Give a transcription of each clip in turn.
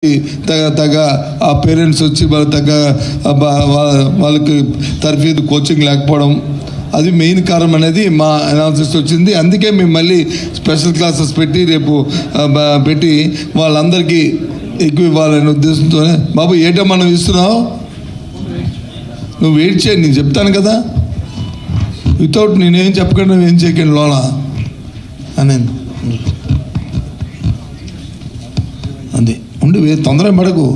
తగ్గ ఆ పేరెంట్స్ వచ్చి వాళ్ళకి తర్ఫీదు కోచింగ్ లేకపోవడం అది మెయిన్ కారణం అనేది మా అనాలిసిస్ వచ్చింది. అందుకే మేము మళ్ళీ స్పెషల్ క్లాసెస్ పెట్టి రేపు పెట్టి వాళ్ళందరికీ ఎక్కువ ఇవ్వాలనే ఉద్దేశంతోనే. బాబు ఏటో మనం ఇస్తున్నావు, నువ్వు వెయిట్ చేయండి, నేను చెప్తాను కదా, వితౌట్ నేనేం చెప్పకుండా ఏం చేయకండి లోన అనేది అంతే ఉండి తొందరగా పడకు,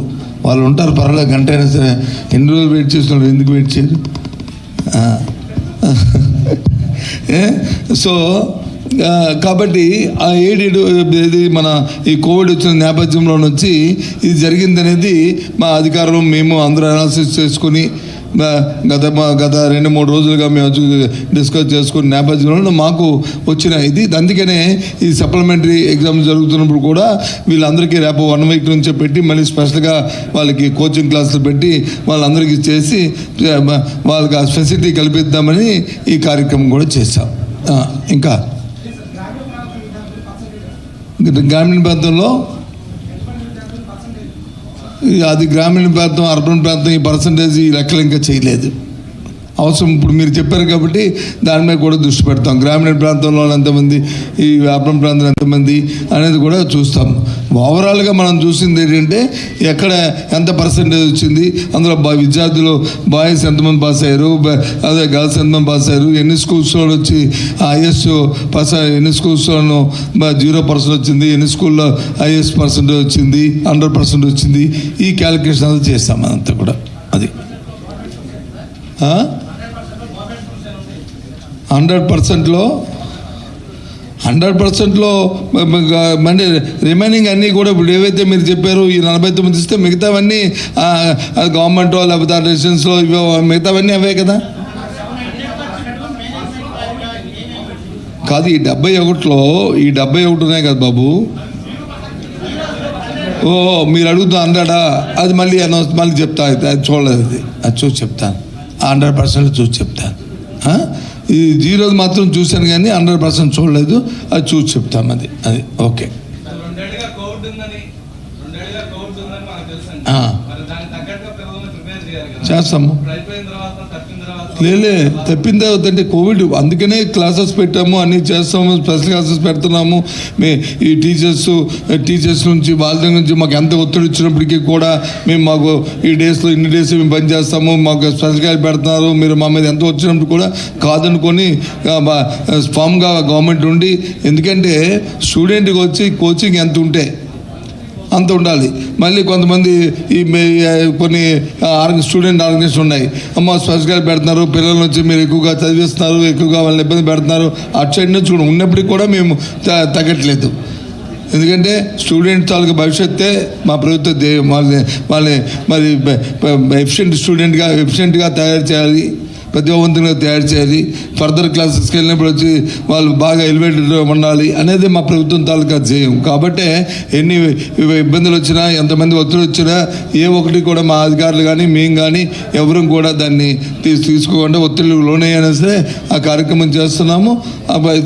వాళ్ళు ఉంటారు పర్వాలేదు, గంట అయినా సరే. ఎన్ని రోజులు వెయిట్ చేస్తున్నారు, ఎందుకు వెయిట్ చేయరు? సో కాబట్టి ఆ ఎయిడెడ్ ఇది మన ఈ కోవిడ్ వచ్చిన నేపథ్యంలో నుంచి ఇది జరిగింది అనేది మా అధికారులు మేము అందరూ అనాలిసిస్ చేసుకొని గత 2-3 రోజులుగా మేము డిస్కస్ చేసుకున్న నేపథ్యంలో మాకు వచ్చిన ఇది. అందుకనే ఈ సప్లిమెంటరీ ఎగ్జామ్ జరుగుతున్నప్పుడు కూడా వీళ్ళందరికీ రేపు 1 వీక్ నుంచి పెట్టి మళ్ళీ స్పెషల్గా వాళ్ళకి కోచింగ్ క్లాసులు పెట్టి వాళ్ళందరికీ చేసి వాళ్ళకి ఆ ఫెసిలిటీ కల్పిద్దామని ఈ కార్యక్రమం కూడా చేశాం. ఇంకా గ్రామీణ ప్రాంతంలో అది గ్రామీణ ప్రాంతం, అర్బన్ ప్రాంతం ఈ పర్సంటేజ్ ఈ లెక్కలు ఇంకా చేయలేదు. అవసరం ఇప్పుడు మీరు చెప్పారు కాబట్టి దాని మీద కూడా దృష్టి పెడతాం. గ్రామీణ ప్రాంతంలో ఎంతమంది, ఈ అర్బన్ ప్రాంతంలో ఎంతమంది అనేది కూడా చూస్తాం. ఓవరాల్గా మనం చూసింది ఏంటంటే ఎక్కడ ఎంత పర్సంటేజ్ వచ్చింది, అందులో విద్యార్థులు బాయ్స్ ఎంతమంది పాస్ అయ్యారు, అదే గర్ల్స్ ఎంతమంది పాస్ అయ్యారు, ఎన్ని స్కూల్స్లో వచ్చి హైయెస్ట్ ఎన్ని స్కూల్స్లోనూ 0% వచ్చింది, ఎన్ని స్కూల్లో హైయెస్ట్ పర్సంటేజ్ వచ్చింది, 100% వచ్చింది, ఈ క్యాలిక్యులేషన్ అంతా చేస్తాం. అదంతా కూడా అది 100%లో మళ్ళీ రిమైనింగ్ అన్నీ కూడా ఇప్పుడు ఏవైతే మీరు చెప్పారు ఈ 49 ఇస్తే మిగతావన్నీ గవర్నమెంట్ లేకపోతే రెసిడెన్స్లో ఇవో మిగతావన్నీ అవే కదా. కాదు ఈ 71లో ఈ 71 ఉన్నాయి కదా బాబు. ఓ మీరు అడుగుతున్నా 100 అది మళ్ళీ మళ్ళీ చెప్తా. అది చూడలేదు, అది చూసి చెప్తాను. 100% చూసి చెప్తాను. ఈ 0 మాత్రం చూశాను కానీ 100% చూడలేదు, అది చూసి చెప్తాం. అది ఓకే. చేస్తాము. తప్పిన తర్వాత అంటే కోవిడ్, అందుకనే క్లాసెస్ పెట్టాము, అన్నీ చేస్తాము, స్పెషల్ క్లాసెస్ పెడుతున్నాము. ఈ టీచర్స్ నుంచి వాళ్ళ దగ్గర నుంచి మాకు ఎంత ఒత్తిడి ఇచ్చినప్పటికీ కూడా మేము మాకు ఈ డేస్లో ఇన్ని డేస్ మేము పని చేస్తాము, మాకు స్పెషల్ క్లాస్ పెడుతున్నారు, మీరు మా మీద ఎంత వచ్చినప్పుడు కూడా కాదనుకొని ఫామ్గా గవర్నమెంట్ ఉండి, ఎందుకంటే స్టూడెంట్కి వచ్చి కోచింగ్ ఎంత ఉంటే అంత ఉండాలి. మళ్ళీ కొంతమంది ఈ కొన్ని స్టూడెంట్ ఆర్గనైజేషన్ ఉన్నాయి, అమ్మ స్పెషల్గా పెడుతున్నారు, పిల్లల నుంచి మీరు ఎక్కువగా చదివిస్తున్నారు, ఎక్కువగా వాళ్ళని ఇబ్బంది పెడుతున్నారు, అటు సైడ్ నుంచి కూడా ఉన్నప్పటికీ కూడా మేము తగ్గట్లేదు. ఎందుకంటే స్టూడెంట్ తాలూకు భవిష్యత్తే మా ప్రభుత్వ ధ్యేయం. వాళ్ళని మరి ఎఫిషియెంట్గా తయారు చేయాలి, ప్రతిభావంతంగా తయారు చేయాలి. ఫర్దర్ క్లాసెస్కి వెళ్ళినప్పుడు వచ్చి వాళ్ళు బాగా ఎలివేటెడ్ ఉండాలి అనేది మా ప్రభుత్వం తాలూకా ధ్యేయం. కాబట్టి ఎన్ని ఇబ్బందులు వచ్చినా, ఎంతమంది ఒత్తిడి వచ్చినా, ఏ ఒక్కటి కూడా మా అధికారులు కానీ మేము కానీ ఎవరూ కూడా దాన్ని తీసుకోకుండా ఒత్తిడి లోనైనా సరే ఆ కార్యక్రమం చేస్తున్నాము.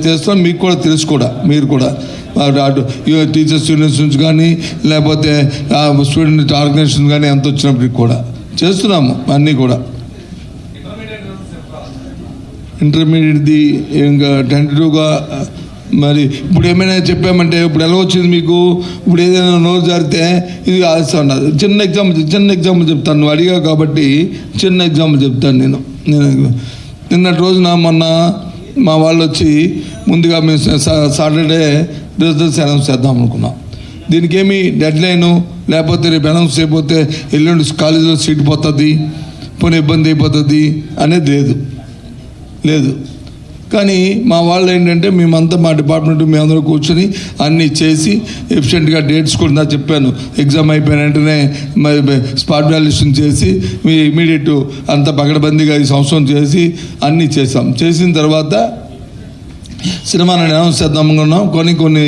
చేస్తున్నాం. మీకు కూడా తెలుసు కూడా, మీరు కూడా అటు టీచర్స్ స్టూడెంట్స్ నుంచి కానీ లేకపోతే స్టూడెంట్ ఆర్గనైజేషన్ కానీ ఎంత వచ్చినప్పటికి కూడా చేస్తున్నాము అన్నీ కూడా. ఇంటర్మీడియట్ది ఇంకా టెంటటివ్గా మరి ఇప్పుడు ఏమైనా చెప్పామంటే ఇప్పుడు ఎలా వచ్చింది మీకు, ఇప్పుడు ఏదైనా నోరు జారితే ఇది ఆలస్యం ఉండదు. చిన్న ఎగ్జాంపుల్ చెప్తాను, నువ్వు అడిగావు కాబట్టి చిన్న ఎగ్జాంపుల్ చెప్తాను. నేను నిన్నటి రోజున మొన్న మా వాళ్ళు వచ్చి ముందుగా మేము సాటర్డే రిజల్ట్స్ అనౌన్స్ చేద్దాం అనుకున్నాం. దీనికి ఏమి డెడ్ లైను, లేకపోతే రేపు అనౌన్స్ చేయకపోతే ఎల్లుండి కాలేజీలో సీట్ పోతుంది, పోనీ ఇబ్బంది అయిపోతుంది అనేది లేదు. కానీ మా వాళ్ళు ఏంటంటే మేమంతా మా డిపార్ట్మెంట్ మేమందరూ కూర్చొని అన్నీ చేసి ఎఫిషియెంట్గా డేట్స్ కూడా చెప్పాను. ఎగ్జామ్ అయిపోయిన వెంటనే స్పాట్ వాల్యుయేషన్ చేసి ఇమీడియట్ అంతా పకడ్బందీగా ఈ సంవత్సరం చేసి అన్నీ చేసాం. చేసిన తర్వాత సినిమాని అనౌన్స్ చేద్దాం అనుకున్నాం. కొన్ని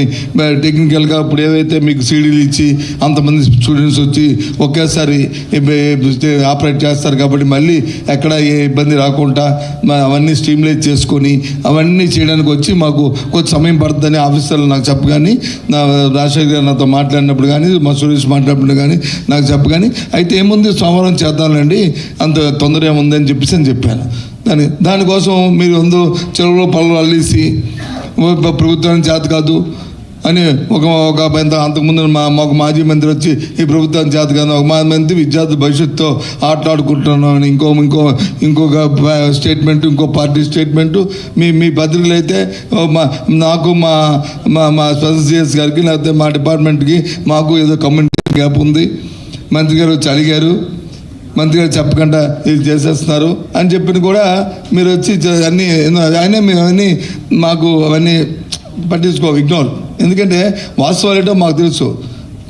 టెక్నికల్గా ఇప్పుడు ఏవైతే మీకు సీడీలు ఇచ్చి అంతమంది స్టూడెంట్స్ వచ్చి ఒకేసారి ఆపరేట్ చేస్తారు కాబట్టి మళ్ళీ ఎక్కడ ఏ ఇబ్బంది రాకుండా అవన్నీ స్ట్రీమ్లైజ్ చేసుకొని అవన్నీ చేయడానికి వచ్చి మాకు కొంచెం సమయం పడుతుందని ఆఫీసర్లు నాకు చెప్పగాని, నా రాజశేఖర్ గారు నాతో మాట్లాడినప్పుడు కానీ, మా సురేష్ మాట్లాడినప్పుడు కానీ నాకు చెప్పగాని, అయితే ఏముంది సోమవారం చేద్దాంలేండి, అంత తొందర ఏముందని చెప్పాను. దానికోసం మీరు అందరూ చెరువులో పళ్ళు అల్లేసి ప్రభుత్వానికి చేత కాదు అని ఒక అంతకుముందు మాకు మాజీ మంత్రి వచ్చి ఈ ప్రభుత్వానికి చేత కాదు, ఒక మంత్రి విద్యార్థి భవిష్యత్తుతో ఆటలాడుకుంటున్నాం అని ఇంకొక స్టేట్మెంట్, ఇంకో పార్టీ స్టేట్మెంటు. మీ పత్రికలు అయితే నాకు మా స్పెషల్ సిఎస్ గారికి లేకపోతే మా డిపార్ట్మెంట్కి మాకు ఏదో కమ్యూనికేషన్ గ్యాప్ ఉంది, మంత్రి గారు వచ్చి అడిగారు, మంత్రి గారు చెప్పకుండా ఇది చేసేస్తున్నారు అని చెప్పిన కూడా మీరు వచ్చి అన్నీ మేము అవన్నీ మాకు అవన్నీ ఇగ్నోర్. ఎందుకంటే వాస్తవాలు ఏంటో మాకు తెలుసు.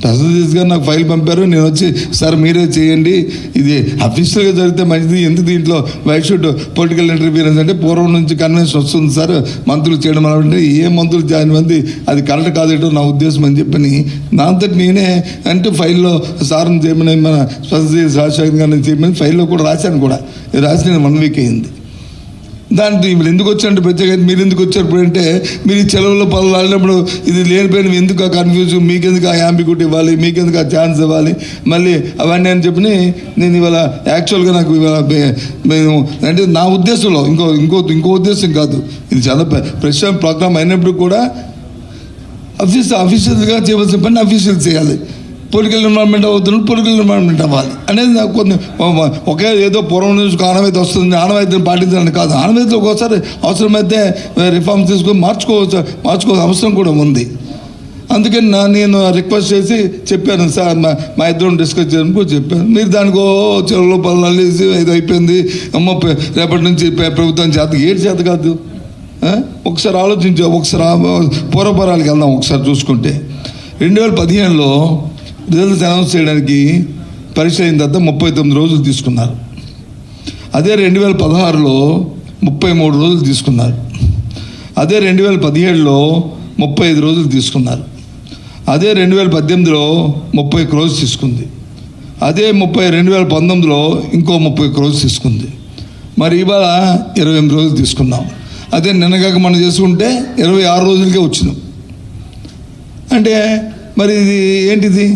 ప్రెసిడెంట్ గారు నాకు ఫైల్ పంపారు, నేను వచ్చి సార్ మీరే చేయండి, ఇది అఫీషియల్గా జరిగితే మంచిది, ఎందుకు దీంట్లో వై షుడ్ పొలిటికల్ ఇంటర్ఫీరెన్స్ అంటే పూర్వం నుంచి కన్వెన్షన్ వస్తుంది సార్ మంత్రులు చేయడం అంటే ఏ మంత్రులు జాయిన్ మంది అది కరెక్ట్ కాదేటో నా ఉద్దేశం అని చెప్పని నాంతటి నేనే అంటే ఫైల్లో సార్ని చేయమని మన ప్రెసిడెంట్ రాజశేఖర్ గారిని చేయమని ఫైల్లో కూడా రాశాను. కూడా రాసి నేను 1 వీక్ అయింది. దాంట్లో మీరు ఎందుకు వచ్చారంటే ప్రత్యేకంగా మీరు ఎందుకు వచ్చారు ఇప్పుడు అంటే, మీరు ఈ చెలవులో పనులు ఆడినప్పుడు ఇది లేనిపోయిన ఎందుకు ఆ కన్ఫ్యూజ్, మీకెందుకు ఆ యాంబిగ్యూటీ ఇవ్వాలి, మీకెందుకు ఆ ఛాన్స్ ఇవ్వాలి మళ్ళీ అవన్నీ అని చెప్పి నేను ఇవాళ యాక్చువల్గా నాకు ఇవాళ మేము అంటే నా ఉద్దేశంలో ఇంకో ఉద్దేశం కాదు, ఇది చాలా ప్రెసిడెంట్ ప్రోగ్రామ్ అయినప్పుడు కూడా అఫీషియల్గా చేయవలసిన పని అఫీషియల్ చేయాలి, పొలిటికల్ ఎన్విరాన్మెంట్ అవుతున్నప్పుడు పొలిటికల్ ఎన్విరాన్మెంట్ అవ్వాలి అనేది నాకు కొన్ని ఒకే ఏదో పూర్వం నుంచి ఆనవాయితీ వస్తుంది, ఆనవాయితీని పాటించాలని కాదు, ఆనవాయితీలో ఒకసారి అవసరమైతే రిఫార్మ్స్ తీసుకొని మార్చుకోవాల్సిన అవసరం కూడా ఉంది. అందుకని నేను రిక్వెస్ట్ చేసి చెప్పాను, సార్ మా ఇద్దరం డిస్కస్ చేయడానికి చెప్పాను. మీరు దానికో చెరువులో పనులు అల్లేసి ఇది అయిపోయింది, అమ్మ రేపటి నుంచి ప్రభుత్వం చేత కాదు. ఒకసారి ఆలోచించా, ఒకసారి పూర్వపరాలకు వెళ్దాం. ఒకసారి చూసుకుంటే 2015లో రిజల్ట్స్ అనౌన్స్ చేయడానికి పరీక్ష అయిన తర్వాత 39 రోజులు తీసుకున్నారు. అదే 2016లో 33 రోజులు తీసుకున్నారు. అదే 2017లో 35 రోజులు తీసుకున్నారు. అదే 2018లో 31 రోజులు తీసుకుంది. అదే 2019లో ఇంకో 31 రోజులు తీసుకుంది. మరి ఇవాళ 28 రోజులు తీసుకున్నాం. అదే నిన్నగాక మనం చేసుకుంటే 26 రోజులకే వచ్చినాం. అంటే మరి ఇది ఏంటిది?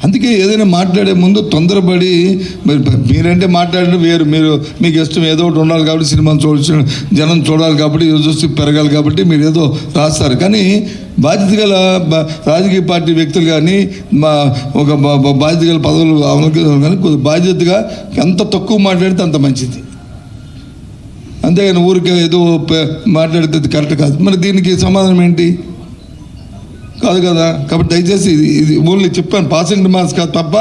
అందుకే ఏదైనా మాట్లాడే ముందు తొందరపడి మరి మీరంటే మాట్లాడడం వేరు, మీకు ఇష్టం ఏదో ఒకటి ఉండాలి కాబట్టి సినిమాలు జనం చూడాలి కాబట్టి యూజర్స్ పెరగాలి కాబట్టి మీరు ఏదో రాస్తారు. కానీ బాధ్యత గల రాజకీయ పార్టీ వ్యక్తులు కానీ ఒక బాధ్యత గల పదవులు కానీ కొద్దిగా బాధ్యతగా ఎంత తక్కువ మాట్లాడితే అంత మంచిది. అంతేగాని ఊరికే ఏదో మాట్లాడితే కరెక్ట్ కాదు. మరి దీనికి సమాధానం ఏంటి? కాదు కదా. కాబట్టి దయచేసి ఇది ఓన్లీ చెప్పాను, పాసింగ్ రిమార్క్స్ కాదు తప్ప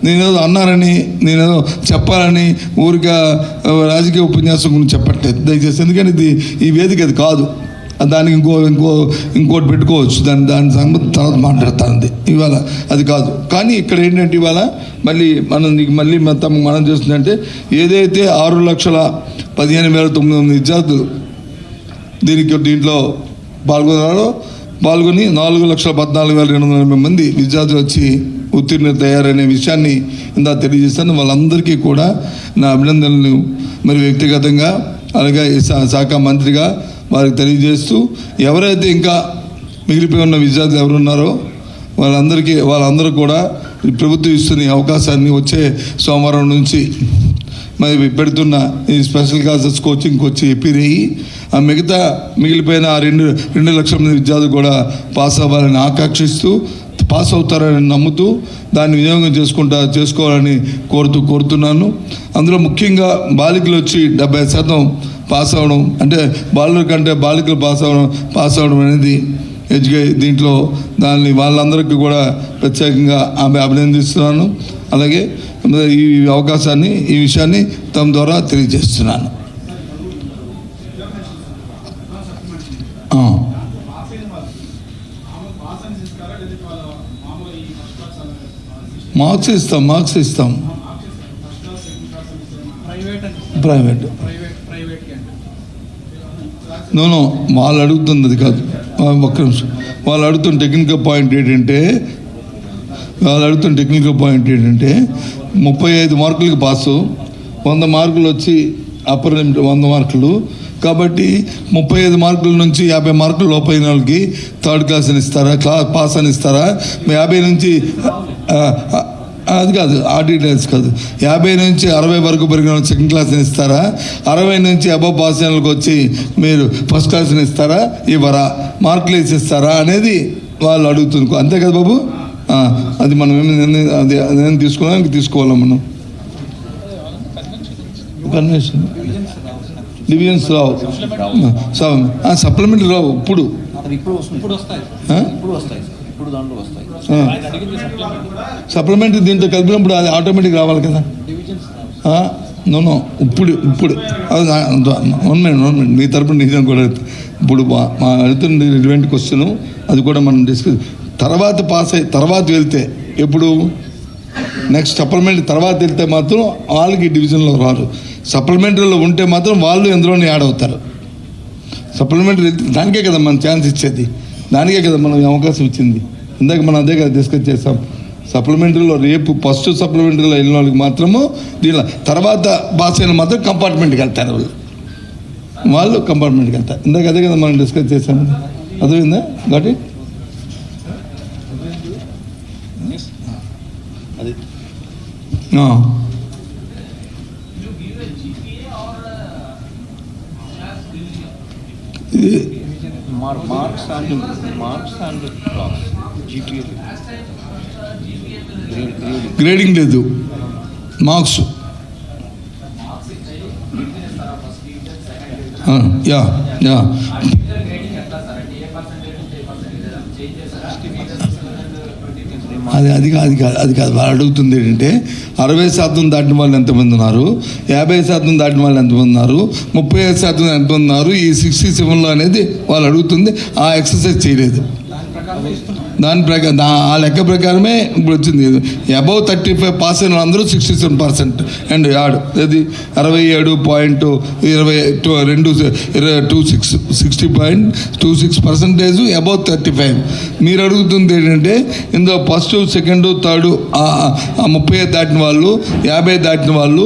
నేనేదో అన్నారని నేనేదో చెప్పాలని ఊరిక రాజకీయ ఉపన్యాసం గురించి చెప్పట్లేదు దయచేసి. ఎందుకంటే ఇది ఈ వేదిక అది కాదు, దానికి ఇంకోటి పెట్టుకోవచ్చు, దాని సంగతి తర్వాత మాట్లాడుతుంది. ఇవాళ అది కాదు. కానీ ఇక్కడ ఏంటంటే ఇవాళ మళ్ళీ మనం చేస్తుందంటే ఏదైతే 6,15,900 విద్యార్థులు దీంట్లో పాల్గొని 4,14,280 మంది విద్యార్థులు వచ్చి ఉత్తీర్ణతయ్యారనే విషయాన్ని ఇందా తెలియజేస్తాను. వాళ్ళందరికీ కూడా నా అభినందనలు మరి వ్యక్తిగతంగా అలాగే శాఖ మంత్రిగా వారికి తెలియజేస్తూ, ఎవరైతే ఇంకా మిగిలిపోయి ఉన్న విద్యార్థులు ఎవరున్నారో వాళ్ళందరూ కూడా ప్రభుత్వం ఇస్తున్న అవకాశాన్ని వచ్చే సోమవారం నుంచి మరి పెడుతున్న ఈ స్పెషల్ క్లాసెస్ కోచింగ్కి వచ్చి ఎపీర్ అయ్యి ఆ మిగిలిపోయిన 2 లక్షల మంది విద్యార్థులు కూడా పాస్ అవ్వాలని ఆకాంక్షిస్తూ, పాస్ అవుతారని నమ్ముతూ దాన్ని వినియోగం చేసుకోవాలని కోరుతున్నాను. అందులో ముఖ్యంగా బాలికలు వచ్చి 70% పాస్ అవ్వడం, అంటే బాలుల కంటే బాలికలు పాస్ అవ్వడం అనేది దీంట్లో వాళ్ళందరికీ కూడా ప్రత్యేకంగా అభినందిస్తున్నాను. అలాగే ఈ అవకాశాన్ని ఈ విషయాన్ని తమ ద్వారా తెలియజేస్తున్నాను. మార్క్స్ ఇస్తాం ప్రైవేట్ నో వాళ్ళు అడుగుతుంది అది కాదు, ఒక్క నిమిషం. వాళ్ళు అడుగుతున్న టెక్నికల్ పాయింట్ ఏంటంటే 35 మార్కులకి పాసు, 100 మార్కులు వచ్చి అప్పర్ లిమిట్ 100 మార్కులు. కాబట్టి 35 మార్కుల నుంచి 50 మార్కులు లోపైన వాళ్ళకి థర్డ్ క్లాస్ అని ఇస్తారా, పాస్ అని ఇస్తారా? 50 నుంచి అది కాదు, ఆ డీటెయిల్స్ కాదు. 50 నుంచి 60 వరకు పెరిగిన సెకండ్ క్లాస్ అని ఇస్తారా? 60 నుంచి అబవ్ పాస్ అయిన వాళ్ళకి వచ్చి మీరు ఫస్ట్ క్లాస్ అని ఇస్తారా, ఇవ్వరా? మార్కులు వేసి ఇస్తారా అనేది వాళ్ళు అడుగుతుంది. అంతే కదా బాబు? అది మనం అది తీసుకున్నాం, తీసుకోవాలి మనం. కన్వెన్షన్ డివిజన్స్ రావు, సప్లిమెంటరీ రావు. ఇప్పుడు సప్లిమెంటరీ దీంతో కలిపినప్పుడు అది ఆటోమేటిక్ రావాలి కదా. నో ఇప్పుడు వన్ మినిట్ మీ తరపున నిజం కూడా ఇప్పుడు మా అడుగుతున్న రిలవెంట్ క్వశ్చన్, అది కూడా మనం డిస్కస్ తర్వాత పాస్ అయ్యి తర్వాత వెళ్తే, ఎప్పుడు నెక్స్ట్ సప్లిమెంటరీ తర్వాత వెళ్తే మాత్రం వాళ్ళకి డివిజన్లో రారు. సప్లిమెంటరీలో ఉంటే మాత్రం వాళ్ళు ఎందులోనే యాడ్ అవుతారు. సప్లిమెంటరీ దానికే కదా మనం ఛాన్స్ ఇచ్చేది, దానికే కదా మనం అవకాశం ఇచ్చింది. ఇందాక మనం అదే కదా డిస్కస్ చేస్తాం. సప్లిమెంటరీలో రేపు ఫస్ట్ సప్లిమెంటరీలో వెళ్ళిన వాళ్ళకి మాత్రము, దీనిలో తర్వాత పాస్ అయిన మాత్రం కంపార్ట్మెంట్కి వెళ్తారు. వాళ్ళు కంపార్ట్మెంట్కి వెళ్తారు. ఇందాక అదే కదా మనం డిస్కస్ చేసాము. అర్థమైందా? Got it? గ్రేడింగ్ లేదు, మార్క్స్. యా అది కాదు వాళ్ళు అడుగుతుంది ఏంటంటే 60% దాటిన వాళ్ళు ఎంతమంది ఉన్నారు, 50% దాటిన వాళ్ళు ఎంతమంది ఉన్నారు, 35% ఎంతమంది ఉన్నారు ఈ 67లో అనేది వాళ్ళు అడుగుతుంది. ఆ ఎక్సర్సైజ్ చేయలేదు. దాని ప్రకారం ఆ లెక్క ప్రకారమే ఇప్పుడు వచ్చింది. అబౌవ్ 35 పాస్ అయిన అందరూ 67% అండ్ యాడ్ అది 60.26% అబౌవ్ 35. మీరు అడుగుతుంది ఏంటంటే ఇందులో ఫస్ట్ సెకండ్ థర్డ్ 30 దాటిన వాళ్ళు, 50 దాటిన వాళ్ళు,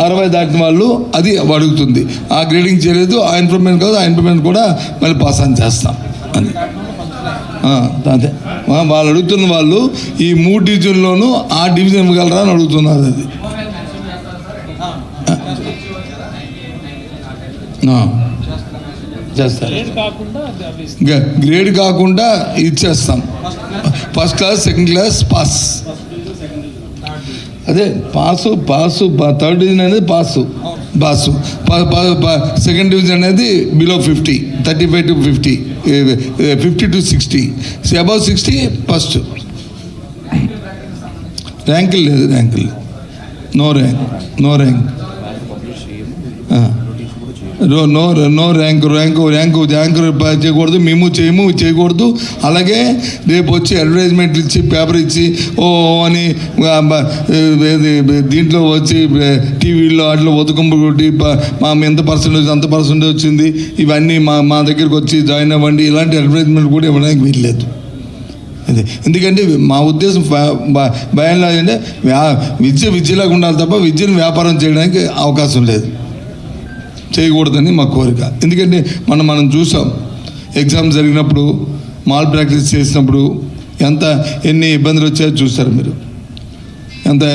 60 దాటిన వాళ్ళు, అది అడుగుతుంది. ఆ గ్రేడింగ్ చేయలేదు. ఆ ఇన్ఫర్మేషన్ కాదు, ఆ ఇన్ఫర్మేషన్ కూడా మళ్ళీ పాస్ ఆన్ చేస్తాం అని. అదే వాళ్ళు అడుగుతున్న వాళ్ళు ఈ 3 డివిజన్లోనూ ఆ డివిజన్ ఇవ్వగలరా అని అడుగుతున్నారు. అది చేస్తారు. గ్రేడ్ కాకుండా ఇచ్చేస్తాం. First class, second class pass. అదే పాసు థర్డ్ డివిజన్ అనేది పాసు. సెకండ్ డివిజన్ అనేది below 50, 35 to 50, 50 to 60, above 60 first. ర్యాంకులు లేదు, నో ర్యాంక్ చేయకూడదు, మేము చేయకూడదు. అలాగే రేపు వచ్చి అడ్వర్టైజ్మెంట్లు ఇచ్చి పేపర్ ఇచ్చి అని దీంట్లో వచ్చి టీవీలో అట్లా ఒతుకంపు కొట్టి మా ఎంత పర్సెంటేజ్ అంత పర్సెంటేజ్ వచ్చింది, ఇవన్నీ మా దగ్గరికి వచ్చి జాయిన్ అవ్వండి, ఇలాంటి అడ్వర్టైజ్మెంట్ కూడా ఇవ్వడానికి వీల్లేదు. అదే ఎందుకంటే మా ఉద్దేశం భయంలో అంటే విద్యలాగా ఉండాలి తప్ప విద్యను వ్యాపారం చేయడానికి అవకాశం లేదు, చేయకూడదని మా కోరిక. ఎందుకంటే మనం చూసాం ఎగ్జామ్ జరిగినప్పుడు, మాల్ ప్రాక్టీస్ చేసినప్పుడు ఎన్ని ఇబ్బందులు వచ్చాయో చూస్తారు మీరు.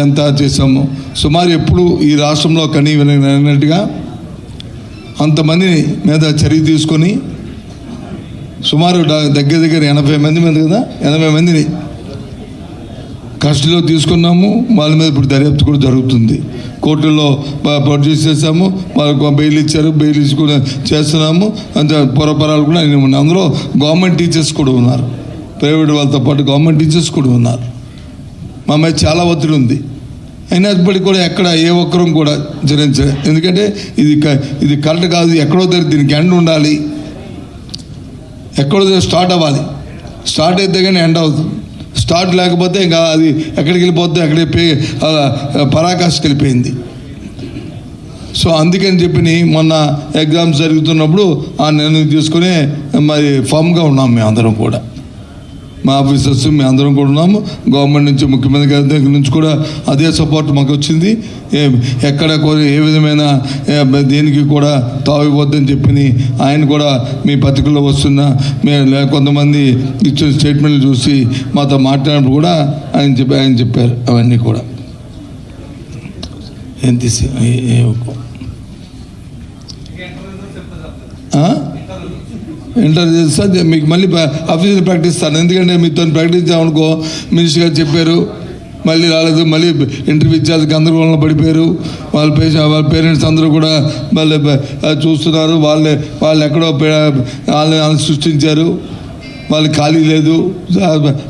ఎంత చేసాము. సుమారు ఎప్పుడు ఈ రాష్ట్రంలో కనీ వినట్టుగా అంతమంది మీద చర్య తీసుకొని సుమారు దగ్గర 80 మంది మీద కదా, 80 మందిని కస్టడీలో తీసుకున్నాము. వాళ్ళ మీద ఇప్పుడు దర్యాప్తు కూడా జరుగుతుంది. కోర్టులో ప్రొడ్యూస్ చేసాము, వాళ్ళకు బెయిల్ ఇచ్చారు, బెయిల్ ఇచ్చుకుని చేస్తున్నాము. అంతే పొరపరాలు కూడా అన్నీ ఉన్నాయి. అందులో గవర్నమెంట్ టీచర్స్ కూడా ఉన్నారు, ప్రైవేట్ వాళ్ళతో పాటు గవర్నమెంట్ టీచర్స్ కూడా ఉన్నారు. మా మీద చాలా ఒత్తిడి ఉంది. అయినప్పటికీ కూడా ఎక్కడ ఏ ఒక్కరం కూడా జరించలేదు. ఎందుకంటే ఇది కరెక్ట్ కాదు, ఎక్కడో దగ్గర దీనికి ఎండ్ ఉండాలి, ఎక్కడో దగ్గర స్టార్ట్ అవ్వాలి. స్టార్ట్ అయితే కానీ ఎండ్ అవుతుంది. స్టార్ట్ లేకపోతే ఇంకా అది ఎక్కడికి వెళ్ళిపోతే అక్కడికి పరాకాష్కి వెళ్ళిపోయింది. సో అందుకని చెప్పి మొన్న ఎగ్జామ్స్ జరుగుతున్నప్పుడు ఆ నిర్ణయం తీసుకుని మరి ఫామ్గా ఉన్నాం మేము అందరం కూడా, మా ఆఫీసర్స్ మేము అందరం కూడా ఉన్నాము. గవర్నమెంట్ నుంచి, ముఖ్యమంత్రి గారి దగ్గర నుంచి కూడా అదే సపోర్ట్ మాకు వచ్చింది. ఎక్కడ ఏ విధమైన దేనికి కూడా తావిపోద్దని చెప్పి ఆయన కూడా మీ పత్రికల్లో వస్తున్న కొంతమంది ఇచ్చిన స్టేట్మెంట్లు చూసి మాతో మాట్లాడినప్పుడు కూడా ఆయన చెప్పారు అవన్నీ కూడా. ఏం తీసి ఇంటర్ చేస్తా మీకు మళ్ళీ ఆఫీసులో ప్రాక్టీస్ ఇస్తాను. ఎందుకంటే మీతో ప్రాక్టీస్ చేయాలనుకో, మినిస్టర్ గారు చెప్పారు మళ్ళీ రాలేదు, మళ్ళీ ఇంటర్వ్యూ ఇచ్చేది గందరగోళంలో పడిపోయారు. వాళ్ళ పేరెంట్స్ అందరూ కూడా మళ్ళీ చూస్తున్నారు. వాళ్ళు ఎక్కడో వాళ్ళని సృష్టించారు, వాళ్ళు ఖాళీ లేదు.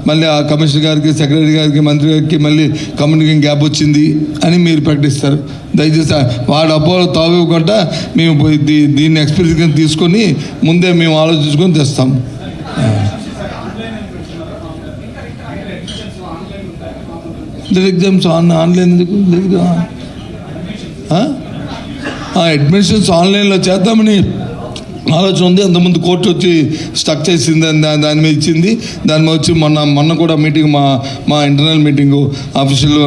మళ్ళీ ఆ కమిషనర్ గారికి, సెక్రటరీ గారికి, మంత్రి గారికి మళ్ళీ కమ్యూనికేషన్ గ్యాప్ వచ్చింది అని మీరు ప్రకటిస్తారు. దయచేసి వాడు అపోలో తావివ్వకుండా మేము దీన్ని ఎక్స్పీరియన్స్ తీసుకొని ముందే మేము ఆలోచించుకొని తెస్తాం. ఎగ్జామ్స్ ఆన్లైన్ ఎందుకు లేదు? అడ్మిషన్స్ ఆన్లైన్లో చేద్దామని ఆలోచన ఉంది. అంతకుముందు కోర్టు వచ్చి స్టక్ చేసింది, దాని మీద ఇచ్చింది. దాని మీద వచ్చి మొన్న కూడా మీటింగ్, మా ఇంటర్నల్ మీటింగు ఆఫీసులో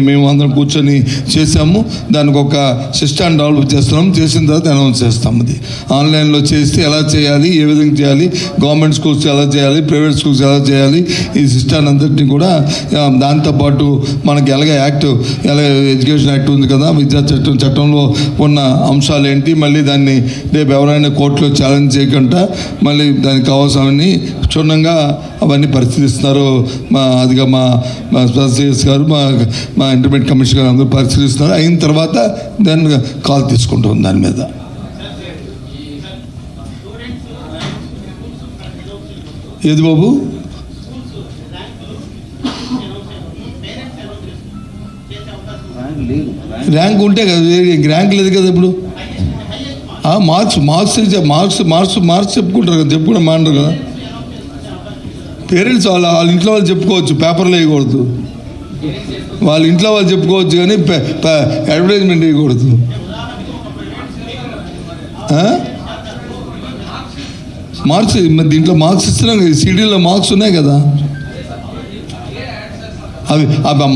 మేము అందరం కూర్చొని చేసాము. దానికి ఒక సిస్టమ్ డెవలప్ చేస్తున్నాం. చేసిన తర్వాత అనౌన్స్ చేస్తాం. అది ఆన్లైన్లో చేస్తే ఎలా చేయాలి, ఏ విధంగా చేయాలి, గవర్నమెంట్ స్కూల్స్ ఎలా చేయాలి, ప్రైవేట్ స్కూల్స్ ఎలా చేయాలి, ఈ సిస్టాన్ని అందరినీ కూడా దాంతోపాటు మనకి ఎలాగే ఎడ్యుకేషన్ యాక్ట్ ఉంది కదా, విద్యా చట్టంలో ఉన్న అంశాలు ఏంటి, మళ్ళీ దాన్ని రేపు ఎవరైనా కోర్టులో ఛాలెంజ్ చేయకుండా మళ్ళీ దానికి కావాల్సినవన్నీ క్షుణ్ణంగా అవన్నీ పరిశీలిస్తున్నారు. అదిగా మా సిఎస్ గారు, మా ఇంటర్మీడియట్ కమిషనర్ గారు అందరూ పరిశీలిస్తున్నారు. అయిన తర్వాత దాన్ని కాల్ తీసుకుంటాం దాని మీద. ఏది బాబు? ర్యాంక్ ఉంటే కదా, ర్యాంక్ లేదు కదా ఇప్పుడు. మార్క్స్ చెప్పుకుంటారు కదా, చెప్పుకుంటే మాంటారు కదా. పేరెంట్స్ వాళ్ళ ఇంట్లో వాళ్ళు చెప్పుకోవచ్చు, పేపర్లో వేయకూడదు. వాళ్ళ ఇంట్లో వాళ్ళు చెప్పుకోవచ్చు కానీ అడ్వర్టైజ్మెంట్ వేయకూడదు. మార్క్స్ దీంట్లో మార్క్స్ ఇస్తున్నాం కదా, సీడీలో మార్క్స్ ఉన్నాయి కదా. అవి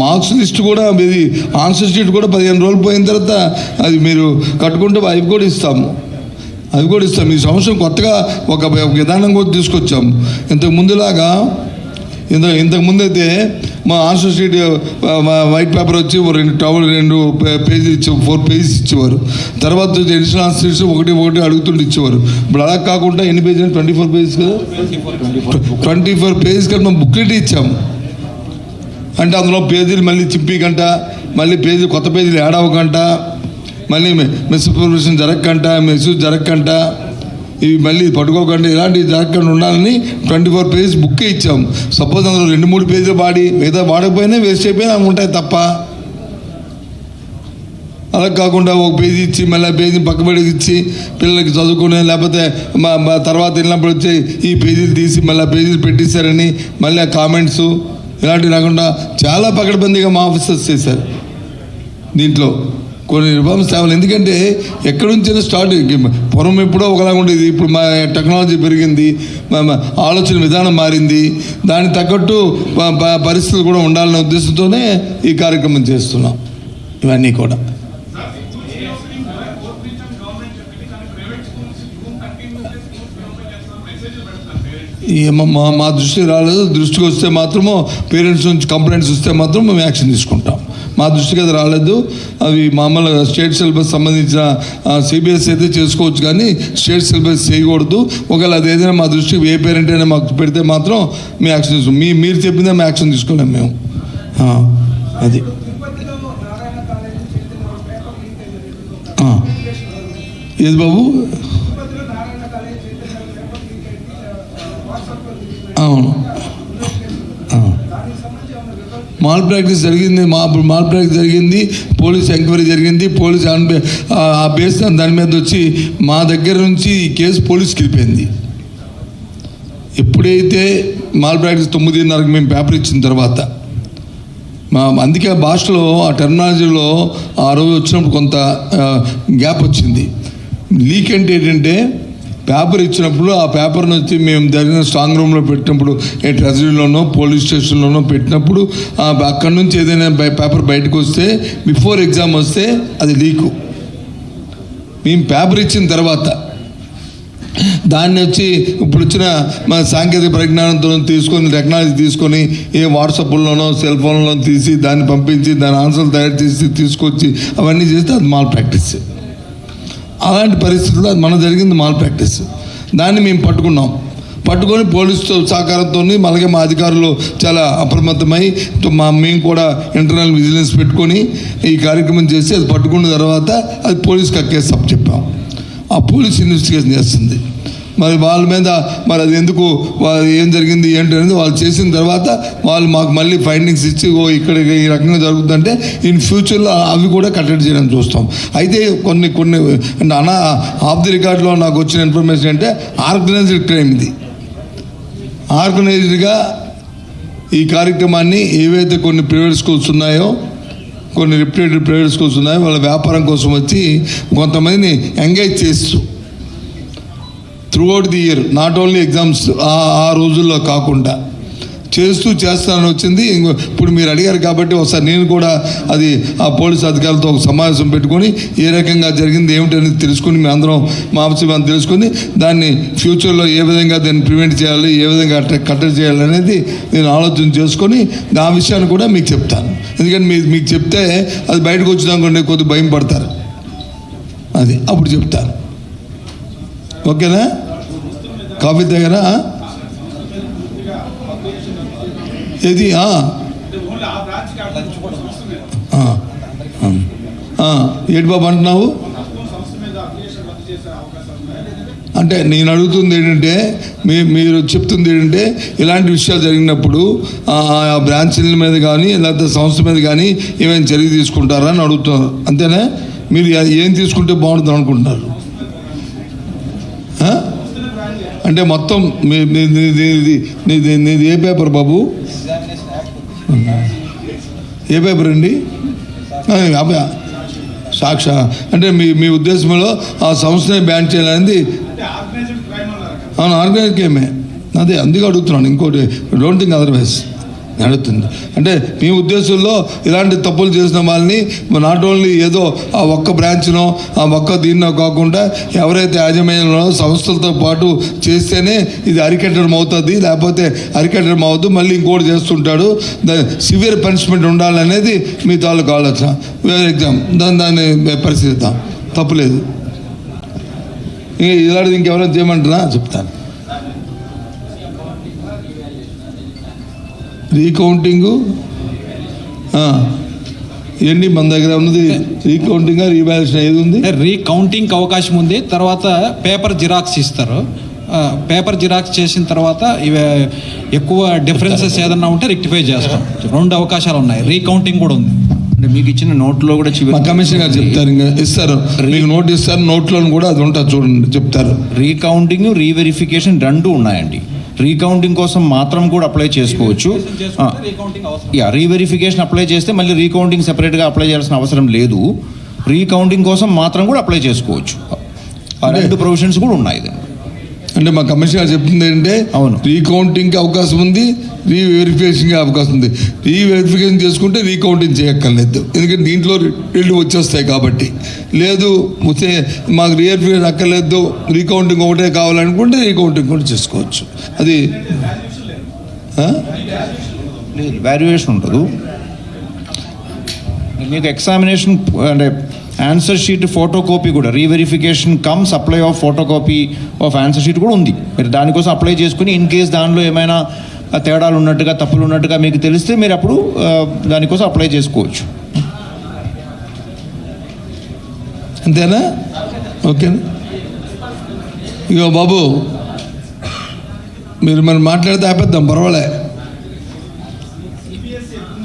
మార్క్స్ లిస్ట్ కూడా, ఇది ఆన్సర్ షీట్ కూడా 15 రోజులు పోయిన తర్వాత అది మీరు కట్టుకుంటే అవి కూడా ఇస్తాము. ఈ సంవత్సరం కొత్తగా ఒక విధానం కూడా తీసుకొచ్చాము. ఇంతకు ముందులాగా ఇంతకుముందు అయితే మా ఆన్సర్ షీట్ వైట్ పేపర్ వచ్చి 2 పేజీలు 4 పేజెస్ ఇచ్చేవారు. తర్వాత ఎడిషనల్ ఆన్సర్ షీట్స్ ఒకటి అడుగుతుంటే ఇచ్చేవారు. ఇప్పుడు అలా కాకుండా ఎన్ని పేజీలు? 24 పేజెస్ కదా. 24 పేజెస్ కదా మనం బుక్లెట్ ఇచ్చాము. అంటే అందులో పేజీలు మళ్ళీ చింపికంట, మళ్ళీ కొత్త పేజీలు యాడ్ అవ్వకంట, మళ్ళీ మిస్ఇన్ఫర్మేషన్ జరగకంట, మిస్యూజ్ జరగకంట, ఇవి మళ్ళీ పట్టుకోకండి, ఇలాంటివి జరగకుండా ఉండాలని 24 పేజెస్ బుక్కే ఇచ్చాము. సపోజ్ అందులో 2-3 పేజీలు మిగతా వాడకపోయినా వేస్ట్ అయిపోయినా ఉంటాయి తప్ప. అలా కాకుండా ఒక పేజీ ఇచ్చి మళ్ళీ పేజీ పక్కబడికి ఇచ్చి పిల్లలకి చదువుకునే, లేకపోతే తర్వాత వెళ్ళినప్పుడు వచ్చి ఈ పేజీలు తీసి మళ్ళీ పేజీలు పెట్టేశారని మళ్ళీ ఆ కామెంట్స్ ఇలాంటివి రాకుండా చాలా పకడ్బందీగా మా ఆఫీసర్స్ చేశారు. దీంట్లో కొన్ని రిఫార్మ్స్ తేవాలి. ఎందుకంటే ఎక్కడి నుంచైనా స్టార్ట్, పూర్వం ఎప్పుడో ఒకలాగా ఉండేది, ఇప్పుడు మా టెక్నాలజీ పెరిగింది, ఆలోచన విధానం మారింది, దానికి తగ్గట్టు పరిస్థితులు కూడా ఉండాలనే ఉద్దేశంతోనే ఈ కార్యక్రమం చేస్తున్నాం. ఇవన్నీ కూడా మా దృష్టికి రాలేదు. దృష్టికి వస్తే మాత్రము పేరెంట్స్ నుంచి కంప్లైంట్స్ వస్తే మాత్రం మేము యాక్షన్ తీసుకుంటాం. మా దృష్టికి అది రాలేదు. అవి మామూలుగా స్టేట్ సిలబస్ సంబంధించిన సిబిఎస్ఈ అయితే చేసుకోవచ్చు, కానీ స్టేట్ సిలబస్ చేయకూడదు. ఒకవేళ అది ఏదైనా మా దృష్టికి ఏ పేరెంట్ అయినా మాకు పెడితే మాత్రం మేము యాక్షన్ తీసుకుంటాం. మీరు చెప్పిందే మేము యాక్షన్ తీసుకోలేము మేము. అది ఏది బాబు? అవును, మాల్ ప్రాక్టీస్ జరిగింది. మాల్ ప్రాక్టీస్ జరిగింది, పోలీస్ ఎంక్వైరీ జరిగింది. పోలీస్ ఆ బేస్ దాని మీద వచ్చి మా దగ్గర నుంచి ఈ కేసు పోలీస్కి వెళ్ళిపోయింది. ఎప్పుడైతే మాల్ ప్రాక్టీస్ 9:30కి మేము పేపర్ ఇచ్చిన తర్వాత అందుకే భాషలో ఆ టెర్మినాలజీలో ఆ రోజు వచ్చినప్పుడు కొంత గ్యాప్ వచ్చింది. లీక్ అంటే ఏంటంటే పేపర్ ఇచ్చినప్పుడు ఆ పేపర్ని వచ్చి మేము జరిగిన స్ట్రాంగ్ రూమ్లో పెట్టినప్పుడు ట్రెజరీలోనో పోలీస్ స్టేషన్లోనో పెట్టినప్పుడు అక్కడి నుంచి ఏదైనా పేపర్ బయటకు వస్తే బిఫోర్ ఎగ్జామ్ వస్తే అది లీకు. మేము పేపర్ ఇచ్చిన తర్వాత దాన్ని వచ్చి ఇప్పుడు వచ్చిన మన సాంకేతిక పరిజ్ఞానంతో తీసుకొని టెక్నాలజీ తీసుకొని ఏ వాట్సాప్లోనో సెల్ ఫోన్లోనో తీసి దాన్ని పంపించి దాని ఆన్సర్లు తయారు చేసి తీసుకొచ్చి అవన్నీ చేస్తే అది మాల్ ప్రాక్టీస్. అలాంటి పరిస్థితుల్లో అది మన జరిగింది మాల్ ప్రాక్టీస్. దాన్ని మేము పట్టుకొని పోలీసుతో సహకారంతో అలాగే మా అధికారులు చాలా అప్రమత్తమై మేము కూడా ఇంటర్నల్ విజిలెన్స్ పెట్టుకొని ఈ కార్యక్రమం చేసి అది పట్టుకున్న తర్వాత అది పోలీస్కి కేసు అప్ చెప్పాం. ఆ పోలీస్ ఇన్వెస్టిగేషన్ చేస్తుంది. మరి వాళ్ళ మీద మరి అది ఎందుకు ఏం జరిగింది ఏంటి అనేది వాళ్ళు చేసిన తర్వాత వాళ్ళు మాకు మళ్ళీ ఫైండింగ్స్ ఇచ్చి ఇక్కడ ఈ రకంగా జరుగుతుందంటే ఇన్ ఫ్యూచర్లో అవి కూడా కట్టడి చేయడానికి చూస్తాం. అయితే కొన్ని ఆఫ్ ది రికార్డులో నాకు వచ్చిన ఇన్ఫర్మేషన్ అంటే ఆర్గనైజ్డ్ క్రైమ్ ఇది. ఆర్గనైజ్డ్గా ఈ కార్యక్రమాన్ని ఏవైతే కొన్ని ప్రైవేట్ స్కూల్స్ ఉన్నాయో కొన్ని రిప్యూటెడ్ ప్రైవేట్ స్కూల్స్ ఉన్నాయో వాళ్ళ వ్యాపారం కోసం వచ్చి కొంతమందిని ఎంగేజ్ చేస్తూ throughout the year not only exams ఆ రోజుల్లో కాకుండా చేస్తానని వచ్చింది. ఇప్పుడు మీరు అడిగారు కాబట్టి ఒకసారి నేను కూడా అది ఆ పోలీస్ అధికారులతో ఒక సమావేశం పెట్టుకొని ఏ రకంగా జరిగింది ఏమిటనేది తెలుసుకుని మీ అందరం మా ఆఫీసు తెలుసుకొని దాన్ని ఫ్యూచర్లో ఏ విధంగా దాన్ని ప్రివెంట్ చేయాలి ఏ విధంగా కట్టడి చేయాలి అనేది నేను ఆలోచన చేసుకొని ఆ విషయాన్ని కూడా మీకు చెప్తాను. ఎందుకంటే మీకు చెప్తే అది బయటకు వచ్చినాక కొద్దిగా భయం పడతారు. అది అప్పుడు చెప్తాను. ఓకేనా? కాఫీ దగ్గర ఏది ఏడు బాబు అంటున్నావు అంటే నేను అడుగుతుంది ఏంటంటే మీరు చెప్తుంది ఏంటంటే ఇలాంటి విషయాలు జరిగినప్పుడు ఆ బ్రాంచీల మీద కానీ లేకపోతే సంస్థ మీద కానీ ఏమైనా చర్య తీసుకుంటారా అని అడుగుతున్నారు. అంతేనా? మీరు ఏం తీసుకుంటే బాగుంటుంది అనుకుంటున్నారు? అంటే మొత్తం నీది ఏ పేపర్ బాబు? ఏ పేపర్ అండి? సాక్ష అంటే మీ ఉద్దేశంలో ఆ సంస్థని బ్యాన్ చేయాలనేది అవును ఆర్గనైజ్ క్రైమే. అదే అందుకే అడుగుతున్నాను. ఇంకోటి డోంట్ థింక్ అదర్వైజ్ నడుస్తుంది. అంటే మీ ఉద్దేశంలో ఇలాంటి తప్పులు చేసిన వాళ్ళని నాట్ ఓన్లీ ఏదో ఆ ఒక్క బ్రాంచ్నో ఆ ఒక్క దీన్నో కాకుండా ఎవరైతే యాజమాన్యంలో సంస్థలతో పాటు చేస్తేనే ఇది అరికట్టడం అవుతుంది, లేకపోతే అరికట్టడం అవుతుంది మళ్ళీ ఇంకోటి చేస్తుంటాడు. సివియర్ పనిష్మెంట్ ఉండాలనేది మీ తాలూకు ఆలోచన. వేరే ఎగ్జామ్ దాన్ని పరిశీలిద్దాం, తప్పులేదు. ఇలాంటిది ఇంకెవరైనా చేయమంటారా చెప్తాను. రీకౌంటింగు ఏంటి మన దగ్గర ఉన్నది? రీకౌంటింగ్ రీవాల్యుయేషన్ ఏది ఉంది? రీకౌంటింగ్కి అవకాశం ఉంది. తర్వాత పేపర్ జిరాక్స్ ఇస్తారు. పేపర్ జిరాక్స్ చేసిన తర్వాత ఇవి ఎక్కువ డిఫరెన్సెస్ ఏదన్నా ఉంటే రెక్టిఫై చేస్తాం. 2 అవకాశాలు ఉన్నాయి. రీకౌంటింగ్ కూడా ఉంది. అంటే మీకు ఇచ్చిన నోట్లో కూడా కమిషన్ గారు చెప్తారు, ఇంకా ఇస్తారు, మీకు నోట్ ఇస్తారు, నోట్లో కూడా అది ఉంటుంది చూడండి చెప్తారు. రీకౌంటింగ్ రీవెరిఫికేషన్ 2 ఉన్నాయండి. రీకౌంటింగ్ కోసం మాత్రం కూడా అప్లై చేసుకోవచ్చు. రీవెరిఫికేషన్ అప్లై చేస్తే మళ్ళీ రీకౌంటింగ్ సెపరేట్గా అప్లై చేయాల్సిన అవసరం లేదు. రీకౌంటింగ్ కోసం మాత్రం కూడా అప్లై చేసుకోవచ్చు. ఆ 2 ప్రొవిజన్స్ కూడా ఉన్నాయి. అంటే మా కమిషనర్ చెప్తుంది ఏంటంటే అవును, రీకౌంటింగ్కి అవకాశం ఉంది, రీవెరిఫికేషన్కి అవకాశం ఉంది. రీవెరిఫికేషన్ చేసుకుంటే రీకౌంటింగ్ చేయక్కర్లేదు, ఎందుకంటే దీంట్లో 2 వచ్చేస్తాయి కాబట్టి. లేదు వస్తే మాకు రీవెరిఫికేషన్ అక్కర్లేదు, రీకౌంటింగ్ ఒకటే కావాలనుకుంటే రీకౌంటింగ్ కూడా చేసుకోవచ్చు. అది వాల్యుయేషన్ ఉంటుంది. మీకు ఎగ్జామినేషన్ అంటే ఆన్సర్ షీట్ ఫోటో కాపీ కూడా reverification comes apply of photo copy of answer sheet కూడా ఉంది. మీరు దానికోసం అప్లై చేసుకుని ఇన్ కేస్ దానిలో ఏమైనా తేడాలు ఉన్నట్టుగా తప్పులు ఉన్నట్టుగా మీకు తెలిస్తే మీరు అప్పుడు దానికోసం అప్లై చేసుకోవచ్చు. అంతేనా? ఓకేనా? ఇగో బాబు మీరు మరి మాట్లాడితే ఆపేద్దాం, పర్వాలే.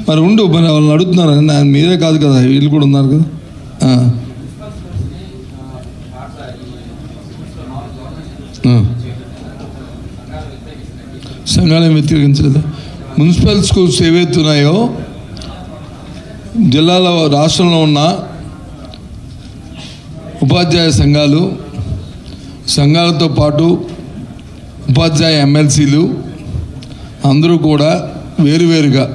మరి ఉండు, మరి వాళ్ళని అడుగుతున్నారు, మీరే కాదు కదా, వీళ్ళు కూడా ఉన్నారు కదా. సంఘాలను వ్యతిరేకించలేదు. మున్సిపల్ స్కూల్స్ ఏవైతే ఉన్నాయో జిల్లాలో రాష్ట్రంలో ఉన్న ఉపాధ్యాయ సంఘాలతో పాటు ఉపాధ్యాయ ఎమ్మెల్సీలు అందరూ కూడా వేరువేరుగా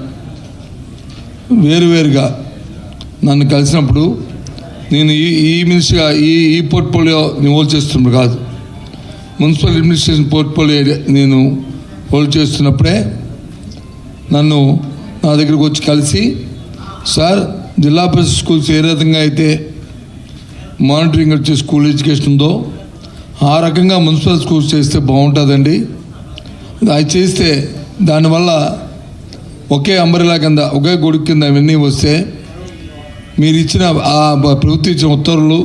నన్ను కలిసినప్పుడు నేను ఈ మినిస్టర్గా ఈ పోర్ట్ఫోలియో నేను హోల్డ్ చేస్తున్నప్పుడు కాదు, మున్సిపల్ అడ్మినిస్ట్రేషన్ పోర్ట్ఫోలియో నేను హోల్డ్ చేస్తున్నప్పుడే నన్ను నా దగ్గరకు వచ్చి కలిసి, సార్ జిల్లా పరిషత్ స్కూల్స్ ఏ రకంగా అయితే మానిటరింగ్ వచ్చే స్కూల్ ఎడ్యుకేషన్ ఉందో ఆ రకంగా మున్సిపల్ స్కూల్స్ చేస్తే బాగుంటుందండి. అది చేస్తే దానివల్ల ఒకే అంబరిలా కింద ఒకే గొడుగు కింద అవన్నీ వస్తే మీరు ఇచ్చిన ఆ ప్రభుత్వం ఇచ్చిన ఉత్తర్వులు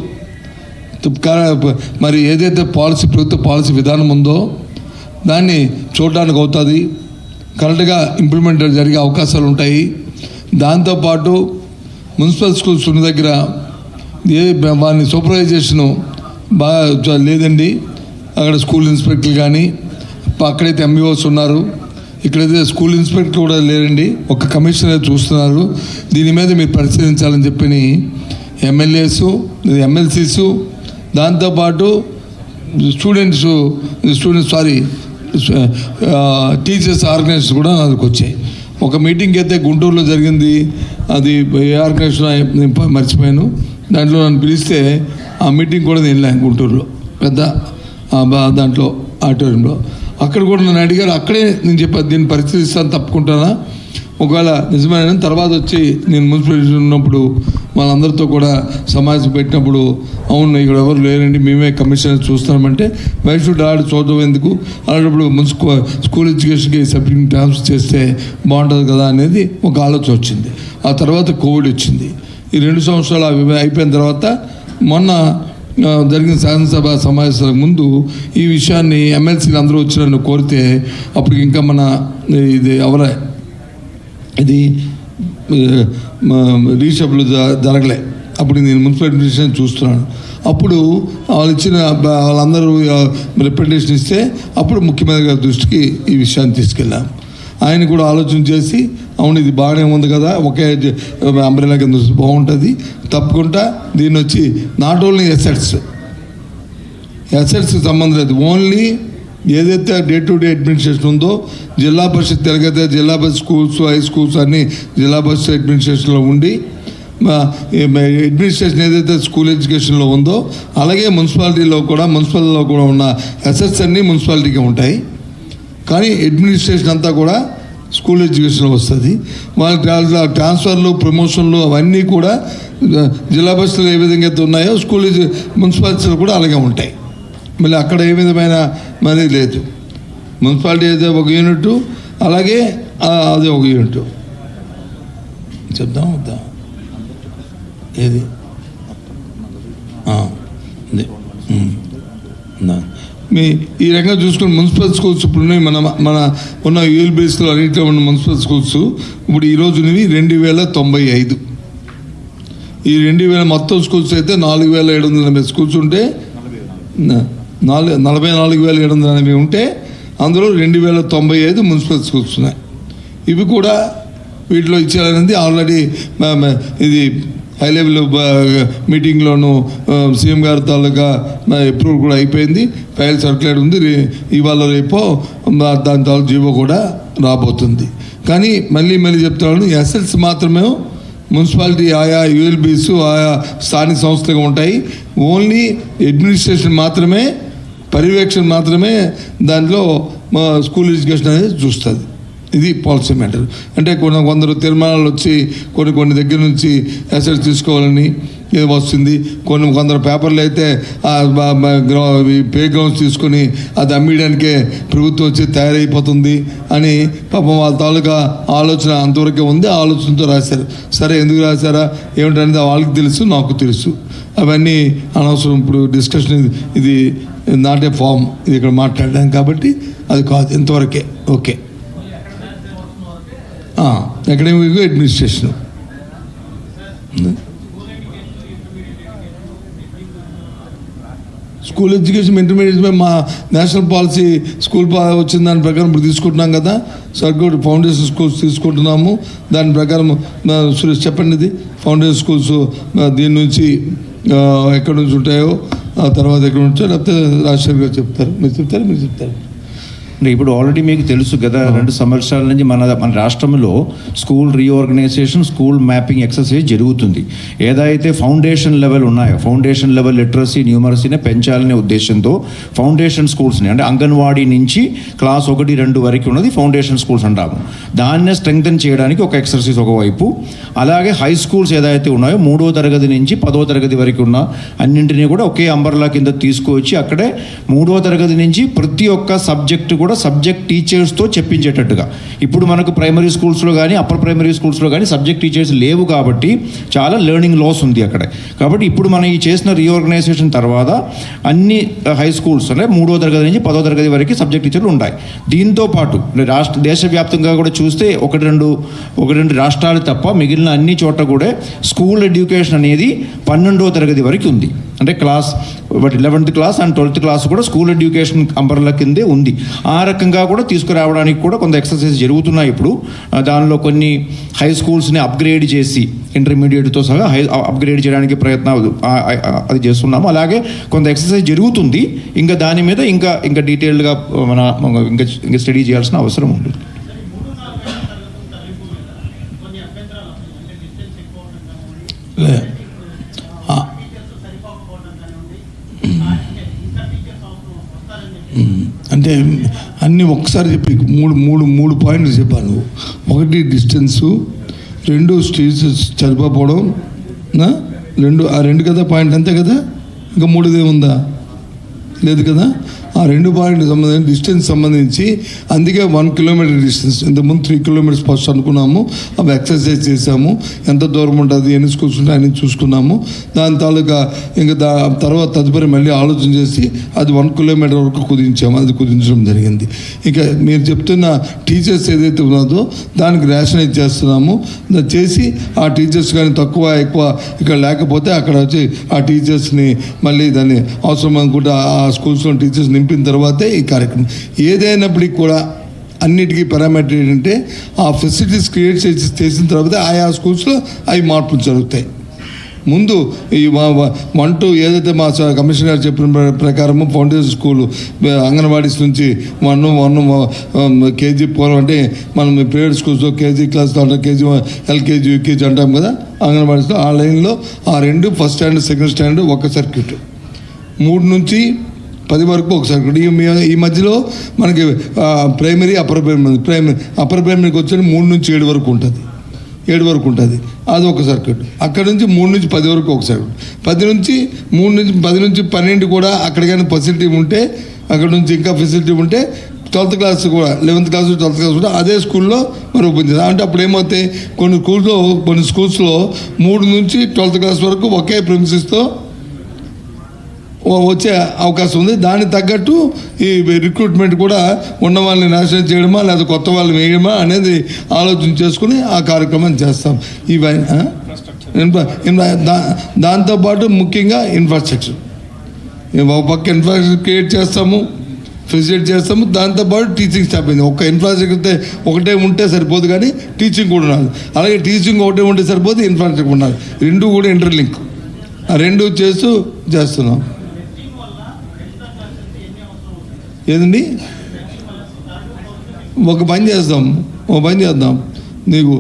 మరి ఏదైతే ప్రభుత్వ పాలసీ విధానం ఉందో దాన్ని చూడడానికి అవుతుంది, కరెక్ట్గా ఇంప్లిమెంట్ జరిగే అవకాశాలు ఉంటాయి. దాంతోపాటు మున్సిపల్ స్కూల్స్ ఉన్న దగ్గర వారిని సూపర్వైజేషను బాగా లేదండి. అక్కడ స్కూల్ ఇన్స్పెక్టర్లు కానీ, అక్కడైతే ఎంఈఓస్ ఉన్నారు, ఇక్కడైతే స్కూల్ ఇన్స్పెక్టర్ కూడా లేరండి, ఒక కమిషనర్ చూస్తున్నారు. దీని మీద మీరు పరిశీలించాలని చెప్పి ఎమ్మెల్సీసు దాంతోపాటు టీచర్స్ ఆర్గనైజేషన్ కూడా నాకు వచ్చాయి. ఒక మీటింగ్ అయితే గుంటూరులో జరిగింది, అది ఏ ఆర్గనైజేషన్ నేను మర్చిపోయాను. దాంట్లో నన్ను పిలిస్తే ఆ మీటింగ్ కూడా నేను వెళ్ళాను గుంటూరులో పెద్ద దాంట్లో ఆడిటోరియంలో. అక్కడ కూడా నన్ను అడిగారు. అక్కడే నేను చెప్పాను దీన్ని పరిశీలిస్తాను తప్పుకుంటానా, ఒకవేళ నిజమైన తర్వాత వచ్చి నేను మున్సిపల్ ఉన్నప్పుడు వాళ్ళందరితో కూడా సమావేశం పెట్టినప్పుడు అవును ఇక్కడ ఎవరు లేరండి మేమే కమిషనర్ చూస్తామంటే వైషుడ్ చూడడం ఎందుకు అలాంటప్పుడు స్కూల్ ఎడ్యుకేషన్కి సబ్జెక్ట్ ట్రాన్స్ఫర్ చేస్తే బాగుంటుంది కదా అనేది ఒక ఆలోచన వచ్చింది. ఆ తర్వాత కోవిడ్ వచ్చింది. ఈ 2 సంవత్సరాలు అయిపోయిన తర్వాత మొన్న జరిగిన శాసనసభ సమావేశాలకు ముందు ఈ విషయాన్ని ఎమ్మెల్సీలు అందరూ వచ్చి నన్ను కోరితే అప్పుడు ఇంకా మన ఇది రీషఫ్లు జరగలే. అప్పుడు నేను మున్సిపల్ అడ్మినిస్ట్రేషన్ చూస్తున్నాను. అప్పుడు వాళ్ళు ఇచ్చిన వాళ్ళందరూ రిప్రజెంటేషన్ ఇస్తే అప్పుడు ముఖ్యమంత్రి గారి దృష్టికి ఈ విషయాన్ని తీసుకెళ్ళాం. ఆయన కూడా ఆలోచన చేసి అవును ఇది బాగానే ఉంది కదా, ఒకే అంబ్రెలా కింద బాగుంటుంది, తప్పకుండా దీన్ని వచ్చి నాట్ ఓన్లీ ఎసెట్స్కి సంబంధం లేదు, ఓన్లీ ఏదైతే డే టు డే అడ్మినిస్ట్రేషన్ ఉందో జిల్లా పరిషత్ తిరగతే జిల్లా పరిషత్ స్కూల్స్ హై స్కూల్స్ అన్నీ జిల్లా పరిషత్ అడ్మినిస్ట్రేషన్లో ఉండి అడ్మినిస్ట్రేషన్ ఏదైతే స్కూల్ ఎడ్యుకేషన్లో ఉందో అలాగే మున్సిపాలిటీలో కూడా ఉన్న అసెట్స్ అన్నీ మున్సిపాలిటీకి ఉంటాయి. కానీ అడ్మినిస్ట్రేషన్ అంతా కూడా స్కూల్ ఎడ్యుకేషన్లో వస్తుంది. వాళ్ళ ట్రాన్స్ఫర్లు ప్రమోషన్లు అవన్నీ కూడా జిల్లా పరిషత్తులు ఏ విధంగా అయితే ఉన్నాయో మున్సిపాలిటీలు కూడా అలాగే ఉంటాయి. మళ్ళీ అక్కడ ఏ విధమైన మరి లేదు. మున్సిపాలిటీ అయితే ఒక యూనిట్, అలాగే అదే ఒక యూనిట్. చెప్దాం వద్దాం ఏది ఈ రకంగా చూసుకుని మున్సిపల్ స్కూల్స్ ఇప్పుడు ఉన్నాయి. మన ఉన్న యూఎల్బీఎస్లో అన్నింటిలో ఉన్న మున్సిపల్ స్కూల్స్ ఇప్పుడు ఈరోజు 2095. ఈ 2000 మొత్తం స్కూల్స్ అయితే 4780 స్కూల్స్ ఉంటే 44,780 ఉంటే అందులో 2095 మున్సిపల్ స్కూల్స్ ఉన్నాయి. ఇవి కూడా వీటిలో ఇచ్చేయాలనేది ఆల్రెడీ ఇది హై లెవెల్ మీటింగ్లోనూ సీఎం గారి తాలూకా అప్రూవల్ కూడా అయిపోయింది. ఫైల్ సర్క్యులేట్ ఉంది. ఇవాళ రేపో దాని తాలూకు జీవో కూడా రాబోతుంది. కానీ మళ్ళీ చెప్తున్నాను, ఎస్ఎల్స్ మాత్రమే మున్సిపాలిటీ ఆయా యూఎల్బీస్ ఆయా స్థానిక సంస్థలుగా ఉంటాయి. ఓన్లీ అడ్మినిస్ట్రేషన్ మాత్రమే, పర్యవేక్షణ మాత్రమే దాంట్లో స్కూల్ ఎడ్యుకేషన్ అనేది చూస్తుంది. ఇది పాలసీ మ్యాటర్. అంటే కొందరు తీర్మానాలు వచ్చి కొన్ని దగ్గర నుంచి అసెట్స్ తీసుకోవాలని ఇది వస్తుంది. కొందరు పేపర్లు అయితే ప్లే గ్రౌండ్స్ తీసుకొని అది అమ్మేయడానికే ప్రభుత్వం వచ్చి తయారైపోతుంది అని పాపం వాళ్ళ తాలూకా ఆలోచన అంతవరకే ఉంది. ఆలోచనతో రాశారు. సరే ఎందుకు రాశారా ఏమిటనేది వాళ్ళకి తెలుసు, నాకు తెలుసు. అవన్నీ అనవసరం. ఇప్పుడు డిస్కషన్ ఇది నాట్ ఏ ఫామ్, ఇది ఇక్కడ మాట్లాడడానికి కాబట్టి అది కాదు, ఇంతవరకే. Okay. Academic administration school education intermediate మీద మా నేషనల్ పాలసీ స్కూల్ వచ్చిన దాని ప్రకారం ఇప్పుడు తీసుకుంటున్నాం కదా, సర్క్యూట్ ఫౌండేషన్ స్కూల్స్ తీసుకుంటున్నాము. దాని ప్రకారం సురేష్ చెప్పండి, ఇది ఫౌండేషన్ స్కూల్స్ దీని నుంచి ఎక్కడి నుంచి ఉంటాయో, ఆ తర్వాత ఎక్కడ ఉంటాయో, లేకపోతే రాజశేఖర్ గారు చెప్తారు. మీరు చెప్తారు. అంటే ఇప్పుడు ఆల్రెడీ మీకు తెలుసు కదా, 2 సంవత్సరాల నుంచి మన రాష్ట్రంలో school reorganisation, school mapping exercise జరుగుతుంది. ఏదైతే ఫౌండేషన్ లెవెల్ ఉన్నాయో, ఫౌండేషన్ లెవెల్ లిటరసీ, న్యూమరసీని పెంచాలనే ఉద్దేశంతో ఫౌండేషన్ స్కూల్స్ని, అంటే అంగన్వాడీ నుంచి క్లాస్ 1, 2 వరకు ఉన్నది ఫౌండేషన్ స్కూల్స్ అంటాము. దాన్నే స్ట్రెంగ్తన్ చేయడానికి ఒక ఎక్సర్సైజ్ ఒకవైపు, అలాగే హై స్కూల్స్ ఏదైతే ఉన్నాయో 3వ తరగతి నుంచి 10వ తరగతి వరకు ఉన్న అన్నింటినీ కూడా ఒకే అంబర్లా కింద తీసుకువచ్చి అక్కడే 3వ తరగతి నుంచి ప్రతి ఒక్క సబ్జెక్టు కూడా సబ్జెక్ట్ టీచర్స్తో చెప్పించేటట్టుగా. ఇప్పుడు మనకు ప్రైమరీ స్కూల్స్లో కానీ అప్పర్ ప్రైమరీ స్కూల్స్లో కానీ సబ్జెక్ట్ టీచర్స్ లేవు కాబట్టి చాలా లెర్నింగ్ లాస్ ఉంది అక్కడ. కాబట్టి ఇప్పుడు మనం ఈ చేసిన రీఆర్గనైజేషన్ తర్వాత అన్ని హై స్కూల్స్ అంటే 3వ తరగతి నుంచి 10వ తరగతి వరకు సబ్జెక్ట్ టీచర్లు ఉంటాయి. దీంతో పాటు దేశవ్యాప్తంగా కూడా చూస్తే 1-2 రాష్ట్రాలు తప్ప మిగిలిన అన్ని చోట్ల కూడా స్కూల్ ఎడ్యుకేషన్ అనేది 12వ తరగతి వరకు ఉంది. అంటే class 11th class and 12th class కూడా స్కూల్ ఎడ్యుకేషన్ అంబర్లా కిందే ఉంది. ఆ రకంగా కూడా తీసుకురావడానికి కూడా కొంత ఎక్సర్సైజ్ జరుగుతున్నాయి ఇప్పుడు. దానిలో కొన్ని హై స్కూల్స్ని అప్గ్రేడ్ చేసి ఇంటర్మీడియట్తో సహా అప్గ్రేడ్ చేయడానికి ప్రయత్నాలు అది చేస్తున్నాము. అలాగే కొంత ఎక్సర్సైజ్ జరుగుతుంది. ఇంకా దాని మీద ఇంకా డీటెయిల్డ్గా ఇంకా స్టడీ చేయాల్సిన అవసరం ఉంది. అంటే అన్నీ ఒకసారి చెప్పి మూడు పాయింట్లు చెప్పాను. 1 డిస్టెన్సు, 2 స్ట్రీట్స్ చనిపోవడం, 2 కదా పాయింట్, అంతే కదా. ఇంకా 3ది ఏముందా? లేదు కదా. ఆ 2 పాయింట్లు సంబంధించి డిస్టెన్స్ సంబంధించి అందుకే 1 కిలోమీటర్ డిస్టెన్స్, ఇంతకుముందు 3 కిలోమీటర్స్ ఫస్ట్ అనుకున్నాము. అవి ఎక్సర్సైజ్ చేసాము, ఎంత దూరం ఉంటుంది, ఎన్ని స్కూల్స్ ఉంటాయి అన్ని చూసుకున్నాము. దాని తాలూకా ఇంకా తర్వాత తదుపరి మళ్ళీ ఆలోచన చేసి అది 1 కిలోమీటర్ వరకు కుదించాము. అది కుదించడం జరిగింది. ఇక మీరు చెప్తున్న టీచర్స్ ఏదైతే ఉన్నదో దానికి రేషనైజ్ చేస్తున్నాము. చేసి ఆ టీచర్స్ కానీ తక్కువ ఎక్కువ ఇక్కడ లేకపోతే అక్కడ వచ్చి ఆ టీచర్స్ని మళ్ళీ దాన్ని అవసరం అనుకుంటే ఆ స్కూల్స్లో టీచర్స్ నింపిన తర్వాతే ఈ కార్యక్రమం. ఏదైనప్పటికీ కూడా అన్నిటికీ పారామీటర్ ఏంటంటే ఆ ఫెసిలిటీస్ క్రియేట్ చేసిన తర్వాత ఆయా స్కూల్స్లో అవి మార్పులు జరుగుతాయి. ముందు ఈ 1-2 ఏదైతే మా కమిషనర్ గారు చెప్పిన ప్రకారము ఫౌండేషన్ స్కూల్ అంగన్వాడీస్ నుంచి 1 కేజీ పూర్వం అంటే మనం ప్రైవేట్ స్కూల్స్లో కేజీ క్లాస్లో అంటే కేజీ ఎల్కేజీ యూకేజీ అంటాం కదా, అంగన్వాడీస్లో ఆ లైన్లో ఆ 2 ఫస్ట్ స్టాండర్డ్ సెకండ్ స్టాండర్డ్ ఒక సర్క్యూట్, 3 నుంచి 10 వరకు ఒక సర్క్యూట్. ఈ మధ్యలో మనకి ప్రైమరీ అప్పర్ ప్రైమరీకి వచ్చి 3 నుంచి 7 వరకు ఉంటుంది, 7 వరకు ఉంటుంది. అది ఒక సర్క్యూట్. అక్కడ నుంచి 3 నుంచి 10 వరకు ఒక సర్క్యూట్. 10 నుంచి 12 కూడా అక్కడికైనా ఫెసిలిటీ ఉంటే, అక్కడ నుంచి ఇంకా ఫెసిలిటీ ఉంటే 12th క్లాస్ కూడా 11th క్లాస్ 12th క్లాస్ కూడా అదే స్కూల్లో మరి ఓపెన్ చేద్దాం. అంటే అప్పుడు ఏమవుతాయి, కొన్ని స్కూల్స్లో 3 నుంచి 12th క్లాస్ వరకు ఒకే ప్రిన్సిపల్స్తో వచ్చే అవకాశం ఉంది. దానికి తగ్గట్టు ఈ రిక్రూట్మెంట్ కూడా ఉన్న వాళ్ళని నాశనం చేయడమా లేదా కొత్త వాళ్ళని వేయడమా అనేది ఆలోచన చేసుకుని ఆ కార్యక్రమం చేస్తాం. దాంతోపాటు ముఖ్యంగా ఇన్ఫ్రాస్ట్రక్చర్, ఒక పక్క ఇన్ఫ్రాస్ట్రక్చర్ క్రియేట్ చేస్తాము, ఫెసిలిటీ చేస్తాము. దాంతోపాటు టీచింగ్ స్టాఫ్ అయింది. ఒక ఇన్ఫ్రాస్ట్రక్చర్ ఒకటే ఉంటే సరిపోదు, కానీ టీచింగ్ కూడా ఉండాలి. అలాగే టీచింగ్ ఒకటే ఉంటే సరిపోదు, ఇన్ఫ్రాస్ట్రక్చర్ ఉండాలి. 2 కూడా ఇంటర్లింక్, ఆ 2 చేస్తున్నాం. ఏదండి, ఒక పని చేద్దాం నీకు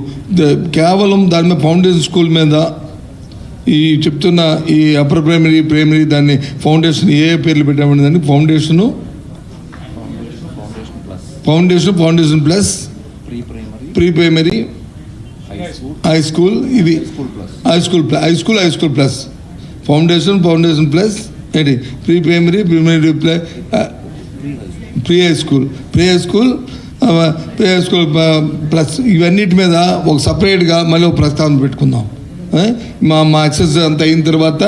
కేవలం దాని మీద ఫౌండేషన్ స్కూల్ మీద ఈ చెప్తున్న ఈ అప్పర్ ప్రైమరీ దాన్ని ఫౌండేషన్ ఏ పేర్లు పెట్టామని దాన్ని foundation plus pre primary high school, ఇది high school plus foundation plus ఏంటి pre primary pre high school plus ఇవన్నిటి మీద ఒక సపరేట్గా మళ్ళీ ఒక ప్రస్తావన పెట్టుకుందాం. మా ఎక్సెస్ అంత అయిన తర్వాత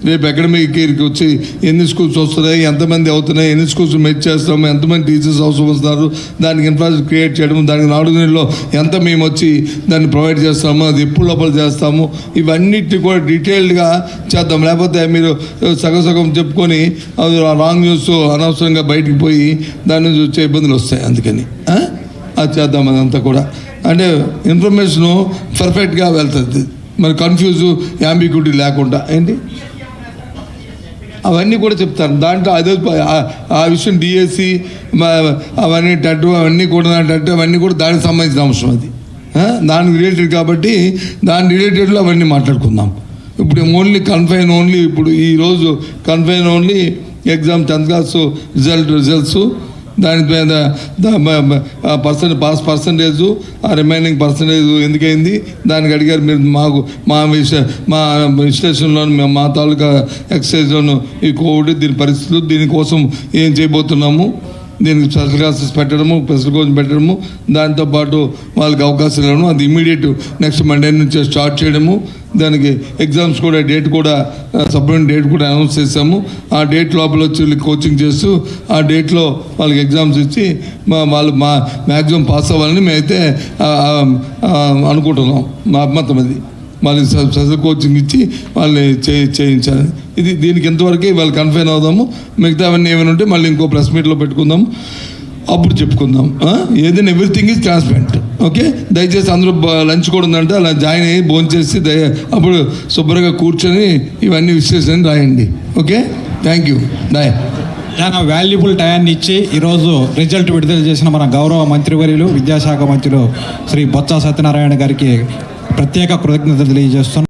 రేపు అకాడమిక్ ఇయర్కి వచ్చి ఎన్ని స్కూల్స్ వస్తున్నాయి, ఎంతమంది అవుతున్నాయి, ఎన్ని స్కూల్స్ మెచ్ చేస్తాము, ఎంతమంది టీచర్స్ అవసరం వస్తున్నారు, దానికి ఇన్ఫ్రాస్ట్రక్చర్ క్రియేట్ చేయడం, దానికి 4 నెలల్లో ఎంత మేము వచ్చి దాన్ని ప్రొవైడ్ చేస్తాము, అది ఎప్పుడు లోపల చేస్తాము, ఇవన్నిటి కూడా డీటెయిల్డ్గా చేద్దాం. లేకపోతే మీరు సగం చెప్పుకొని అది రాంగ్ న్యూస్ అనవసరంగా బయటికి పోయి దాని నుంచి వచ్చే ఇబ్బందులు వస్తాయి. అందుకని అది చేద్దాం. అదంతా కూడా అంటే ఇన్ఫర్మేషను పర్ఫెక్ట్గా వెళ్తుంది, మరి కన్ఫ్యూజ్ యాంబిగ్యూటీ లేకుండా ఏంటి అవన్నీ కూడా చెప్తాను. దాంట్లో అదే ఆ విషయం డిఎస్సి అవన్నీ టెట్ అవన్నీ కూడా అవన్నీ కూడా దానికి సంబంధించిన అంశం. అది దానికి రిలేటెడ్ కాబట్టి దాని రిలేటెడ్లో అవన్నీ మాట్లాడుకుందాం. ఇప్పుడు ఓన్లీ ఇప్పుడు ఈరోజు confine only exam 10th class results దాని మీద పర్సంటేజ్ ఆ రిమైనింగ్ పర్సంటేజ్ ఎందుకైంది దానికి అడిగారు మీరు. మా విశ్లేషణలో మా తాలూకా ఎక్సర్సైజ్లోను ఈ కోవిడ్ దీని పరిస్థితులు దీనికోసం ఏం చేయబోతున్నాము, దీనికి స్పెషల్ క్లాసెస్ పెట్టడము, స్పెషల్ కోచింగ్ పెట్టడము, దాంతోపాటు వాళ్ళకి అవకాశం ఇవ్వడము, అది ఇమీడియట్ నెక్స్ట్ మండే నుంచి స్టార్ట్ చేయడము. దానికి ఎగ్జామ్స్ కూడా డేట్ కూడా సప్లిమెంట్ డేట్ కూడా అనౌన్స్ చేసాము. ఆ డేట్ లోపల వచ్చి వీళ్ళకి కోచింగ్ చేస్తూ ఆ డేట్లో వాళ్ళకి ఎగ్జామ్స్ ఇచ్చి వాళ్ళు మ్యాక్సిమం పాస్ అవ్వాలని మేమైతే అనుకుంటున్నాం. మా అభిమతం అది. వాళ్ళకి స్పెషల్ కోచింగ్ ఇచ్చి వాళ్ళని చేయించాలి. దీనికి ఎంతవరకు వాళ్ళు కన్ఫైన్ అవుదాము. మిగతావన్నీ ఏమైనా ఉంటే మళ్ళీ ఇంకో ప్రెస్ మీట్లో పెట్టుకుందాం, అప్పుడు చెప్పుకుందాం. ఏదైనా ఎవ్రీథింగ్ ఈజ్ ట్రాన్స్పరెంట్. ఓకే, దయచేసి అందరూ లంచ్ కూడా ఉందంటే అలా జాయిన్ అయ్యి భోంచేసి అప్పుడు శుభ్రంగా కూర్చొని ఇవన్నీ విశ్లేషణ రాయండి. Okay, thank you. బాయ్. చాలా వాల్యుబుల్ టయాన్ని ఇచ్చి ఈరోజు రిజల్ట్ విడుదల చేసిన మన గౌరవ మంత్రివర్యులు విద్యాశాఖ మంత్రులు శ్రీ బొత్స సత్యనారాయణ గారికి ప్రత్యేక కృతజ్ఞతలు తెలియజేస్తున్నాం.